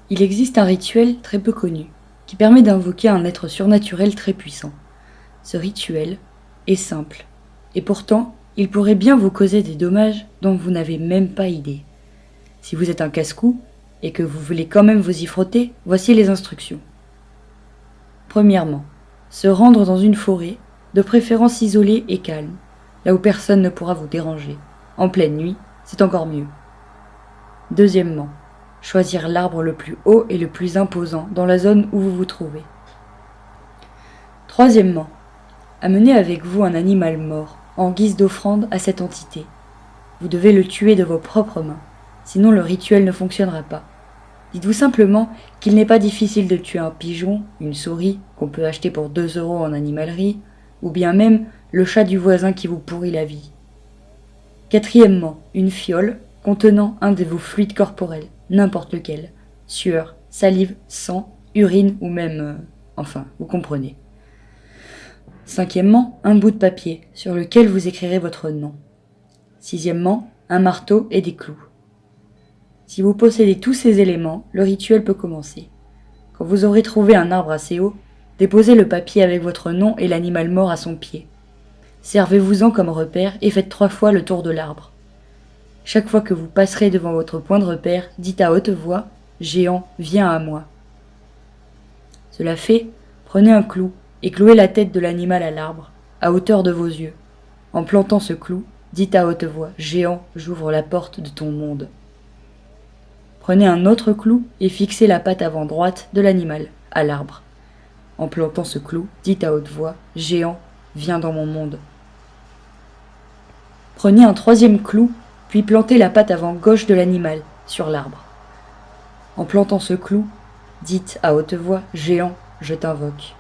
Il existe un rituel très peu connu, qui permet d'invoquer un être surnaturel très puissant. Ce rituel est simple, et pourtant, il pourrait bien vous causer des dommages dont vous n'avez même pas idée. Si vous êtes un casse-cou, et que vous voulez quand même vous y frotter, voici les instructions. Premièrement, se rendre dans une forêt, de préférence isolée et calme, là où personne ne pourra vous déranger. En pleine nuit, c'est encore mieux. Deuxièmement, choisir l'arbre le plus haut et le plus imposant dans la zone où vous vous trouvez. Troisièmement, amenez avec vous un animal mort, en guise d'offrande à cette entité. Vous devez le tuer de vos propres mains, sinon le rituel ne fonctionnera pas. Dites-vous simplement qu'il n'est pas difficile de tuer un pigeon, une souris, qu'on peut acheter pour 2 € en animalerie, ou bien même le chat du voisin qui vous pourrit la vie. Quatrièmement, une fiole contenant un de vos fluides corporels, n'importe lequel, sueur, salive, sang, urine ou même... enfin, vous comprenez. Cinquièmement, un bout de papier sur lequel vous écrirez votre nom. Sixièmement, un marteau et des clous. Si vous possédez tous ces éléments, le rituel peut commencer. Quand vous aurez trouvé un arbre assez haut, déposez le papier avec votre nom et l'animal mort à son pied. Servez-vous-en comme repère et faites 3 fois le tour de l'arbre. Chaque fois que vous passerez devant votre point de repère, dites à haute voix « Géant, viens à moi ». Cela fait, prenez un clou et clouez la tête de l'animal à l'arbre, à hauteur de vos yeux. En plantant ce clou, dites à haute voix « Géant, j'ouvre la porte de ton monde ». Prenez un autre clou et fixez la patte avant droite de l'animal à l'arbre. En plantant ce clou, dites à haute voix « Géant, viens dans mon monde ». Prenez un troisième clou, puis plantez la patte avant gauche de l'animal sur l'arbre. En plantant ce clou, dites à haute voix « Géant, je t'invoque ».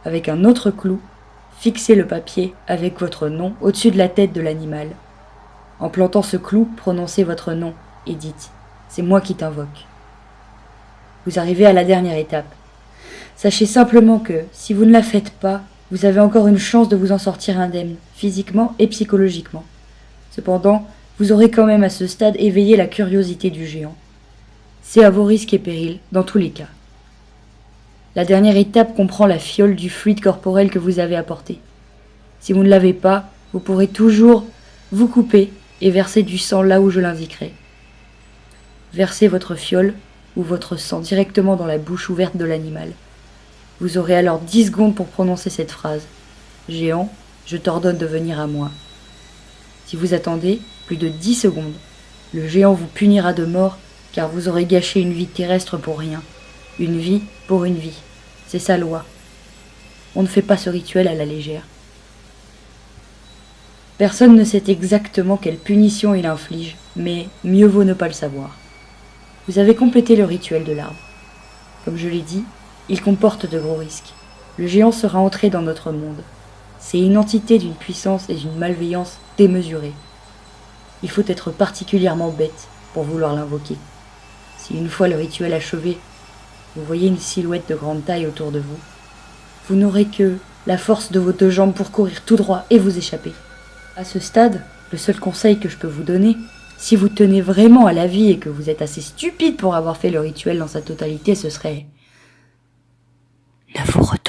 Avec un autre clou, fixez le papier avec votre nom au-dessus de la tête de l'animal. En plantant ce clou, prononcez votre nom et dites « C'est moi qui t'invoque ». Vous arrivez à la dernière étape. Sachez simplement que, si vous ne la faites pas, vous avez encore une chance de vous en sortir indemne, physiquement et psychologiquement. Cependant, vous aurez quand même à ce stade éveillé la curiosité du géant. C'est à vos risques et périls, dans tous les cas. La dernière étape comprend la fiole du fluide corporel que vous avez apporté. Si vous ne l'avez pas, vous pourrez toujours vous couper et verser du sang là où je l'indiquerai. Versez votre fiole ou votre sang directement dans la bouche ouverte de l'animal. Vous aurez alors 10 secondes pour prononcer cette phrase. « Géant, je t'ordonne de venir à moi ». Si vous attendez plus de 10 secondes, le géant vous punira de mort car vous aurez gâché une vie terrestre pour rien. Une vie pour une vie. C'est sa loi. On ne fait pas ce rituel à la légère. Personne ne sait exactement quelle punition il inflige, mais mieux vaut ne pas le savoir. Vous avez complété le rituel de l'arbre. Comme je l'ai dit, il comporte de gros risques. Le géant sera entré dans notre monde. C'est une entité d'une puissance et d'une malveillance démesurée. Il faut être particulièrement bête pour vouloir l'invoquer. Si une fois le rituel achevé, vous voyez une silhouette de grande taille autour de vous, vous n'aurez que la force de vos 2 jambes pour courir tout droit et vous échapper. À ce stade, le seul conseil que je peux vous donner, si vous tenez vraiment à la vie et que vous êtes assez stupide pour avoir fait le rituel dans sa totalité, ce serait... ne vous retenez